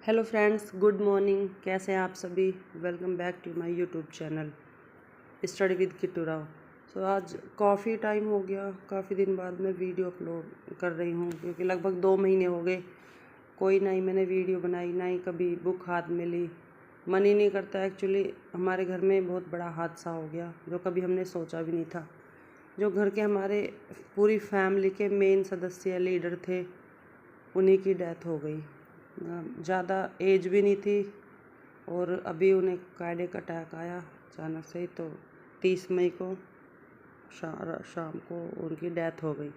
Hello friends, good morning. कैसे हैं आप सभी? Welcome back to my YouTube channel study with Kittu Rao. So आज काफ़ी टाइम हो गया, काफ़ी दिन बाद मैं वीडियो अपलोड कर रही हूँ क्योंकि लगभग 2 महीने हो गए कोई ना ही मैंने वीडियो बनाई, ना ही कभी बुक हाथ में ली। मन ही नहीं करता। एक्चुअली हमारे घर में बहुत बड़ा हादसा हो गया जो कभी हमने सोचा भी नहीं था। जो घर के हमारे पूरी फैमिली के मेन सदस्य लीडर थे, उन्हीं की डेथ हो गई। ज़्यादा एज भी नहीं थी और अभी उन्हें कार्डियक अटैक आया अचानक से ही। तो 30 मई को शाम को उनकी डेथ हो गई।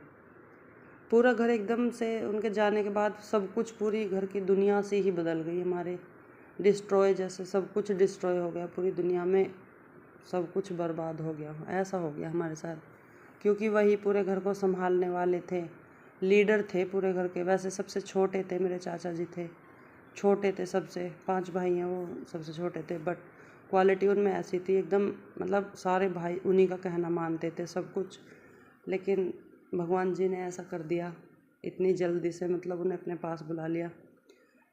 पूरा घर एकदम से उनके जाने के बाद सब कुछ, पूरी घर की दुनिया से ही बदल गई हमारे। डिस्ट्रॉय जैसे सब कुछ डिस्ट्रॉय हो गया, पूरी दुनिया में सब कुछ बर्बाद हो गया। ऐसा हो गया हमारे साथ क्योंकि वही पूरे घर को संभालने वाले थे, लीडर थे पूरे घर के। वैसे सबसे छोटे थे, मेरे चाचा जी थे, छोटे थे सबसे। 5 भाई हैं, वो सबसे छोटे थे। बट क्वालिटी उनमें ऐसी थी एकदम, मतलब सारे भाई उन्हीं का कहना मानते थे सब कुछ। लेकिन भगवान जी ने ऐसा कर दिया इतनी जल्दी से, मतलब उन्हें अपने पास बुला लिया।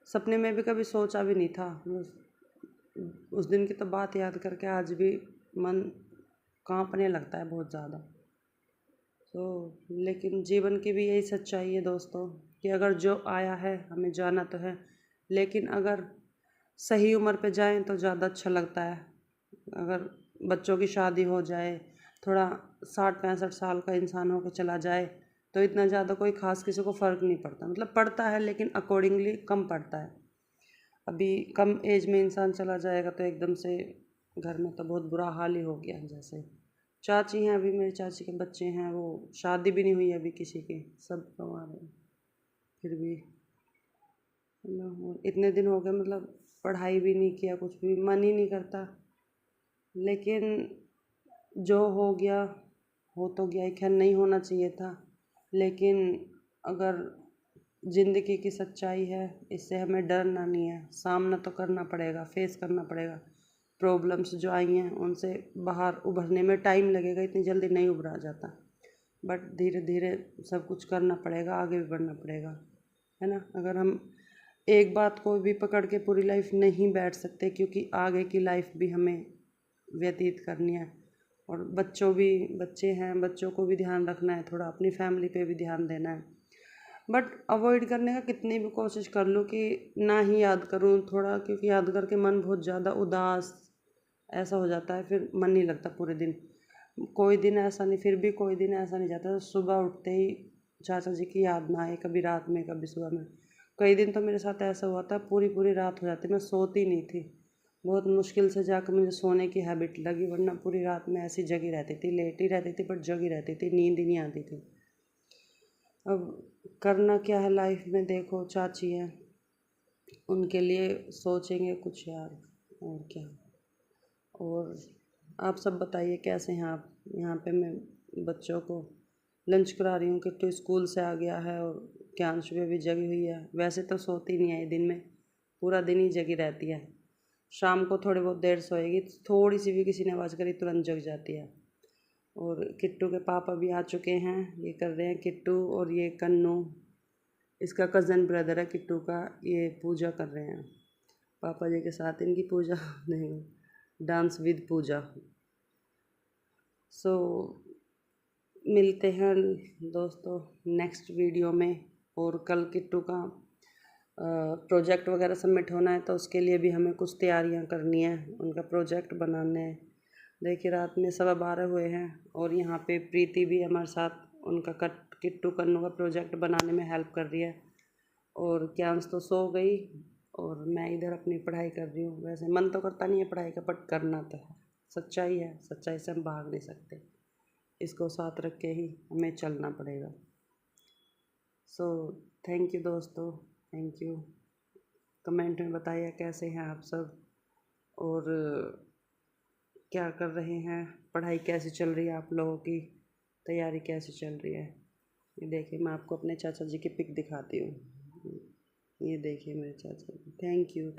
सपने में भी कभी सोचा भी नहीं था। उस दिन की तो बात याद करके आज भी मन कांपने लगता है बहुत ज़्यादा। लेकिन जीवन की भी यही सच्चाई है दोस्तों कि अगर जो आया है हमें जाना तो है, लेकिन अगर सही उम्र पे जाएं तो ज़्यादा अच्छा लगता है। अगर बच्चों की शादी हो जाए, थोड़ा 60-65 साल का इंसान होकर चला जाए तो इतना ज़्यादा कोई ख़ास किसी को फ़र्क नहीं पड़ता। मतलब पड़ता है लेकिन अकॉर्डिंगली कम पड़ता है। अभी कम एज में इंसान चला जाएगा तो एकदम से घर में तो बहुत बुरा हाल ही हो गया। जैसे चाची हैं, अभी मेरी चाची के बच्चे हैं, वो शादी भी नहीं हुई अभी किसी की, सब गंवा रहे हैं। फिर भी इतने दिन हो गए, मतलब पढ़ाई भी नहीं किया, कुछ भी मन ही नहीं करता। लेकिन जो हो गया हो तो गया, खैर नहीं होना चाहिए था। लेकिन अगर ज़िंदगी की सच्चाई है, इससे हमें डरना नहीं है, सामना तो करना पड़ेगा, फेस करना पड़ेगा। प्रॉब्लम्स जो आई हैं उनसे बाहर उभरने में टाइम लगेगा, इतनी जल्दी नहीं उभरा जाता। बट धीरे धीरे सब कुछ करना पड़ेगा, आगे भी बढ़ना पड़ेगा, है ना। अगर हम एक बात को भी पकड़ के पूरी लाइफ नहीं बैठ सकते, क्योंकि आगे की लाइफ भी हमें व्यतीत करनी है। और बच्चे हैं, बच्चों को भी ध्यान रखना है, थोड़ा अपनी फैमिली पे भी ध्यान देना है। बट अवॉइड करने का कितनी भी कोशिश कर लूँ कि ना ही याद करूँ थोड़ा, क्योंकि याद करके मन बहुत ज़्यादा उदास ऐसा हो जाता है, फिर मन नहीं लगता पूरे दिन। कोई दिन ऐसा नहीं, फिर भी कोई दिन ऐसा नहीं जाता तो सुबह उठते ही चाचा जी की याद ना आए, कभी रात में कभी सुबह में। कई दिन तो मेरे साथ ऐसा हुआ था, पूरी पूरी रात हो जाती, मैं सोती नहीं थी। बहुत मुश्किल से जाकर मुझे सोने की हैबिट लगी, वरना पूरी रात में ऐसी जगी रहती थी, लेटी रहती थी बट जगी रहती थी, नींद ही नहीं आती थी। अब करना क्या है लाइफ में, देखो चाची है, उनके लिए सोचेंगे कुछ यार, और क्या। और आप सब बताइए कैसे हैं आप? यहाँ पे मैं बच्चों को लंच करा रही हूँ, किट्टू स्कूल से आ गया है और क्यांश भी जगी हुई है। वैसे तो सोती नहीं है, दिन में पूरा दिन ही जगी रहती है। शाम को थोड़ी बहुत देर सोएगी, थोड़ी सी भी किसी ने आवाज़ करी तुरंत जग जाती है। और किट्टू के पापा भी आ चुके हैं, ये कर रहे हैं किट्टू, और ये कन्नू इसका कज़न ब्रदर है किट्टू का, ये पूजा कर रहे हैं पापा जी के साथ। इनकी पूजा नहीं, डांस विद पूजा। सो मिलते हैं दोस्तों नेक्स्ट वीडियो में। और कल किट्टू का प्रोजेक्ट वगैरह सबमिट होना है, तो उसके लिए भी हमें कुछ तैयारियां करनी है, उनका प्रोजेक्ट बनाने हैं। देखिए रात में 12:15 हुए हैं और यहाँ पे प्रीति भी हमारे साथ उनका किट्टू कन्नू का प्रोजेक्ट बनाने में हेल्प कर रही है। और क्यांश तो सो गई और मैं इधर अपनी पढ़ाई कर रही हूँ। वैसे मन तो करता नहीं है पढ़ाई का, बट करना तो है, सच्चाई है, सच्चाई से हम भाग नहीं सकते, इसको साथ रख के ही हमें चलना पड़ेगा। सो थैंक यू दोस्तों, थैंक यू। कमेंट में बताइए कैसे हैं आप सब, और क्या कर रहे हैं, पढ़ाई कैसी चल रही है, आप लोगों की तैयारी कैसी चल रही है। ये देखिए मैं आपको अपने चाचा जी की पिक दिखाती हूँ, ये देखिए मेरे चाचा जी। Thank you.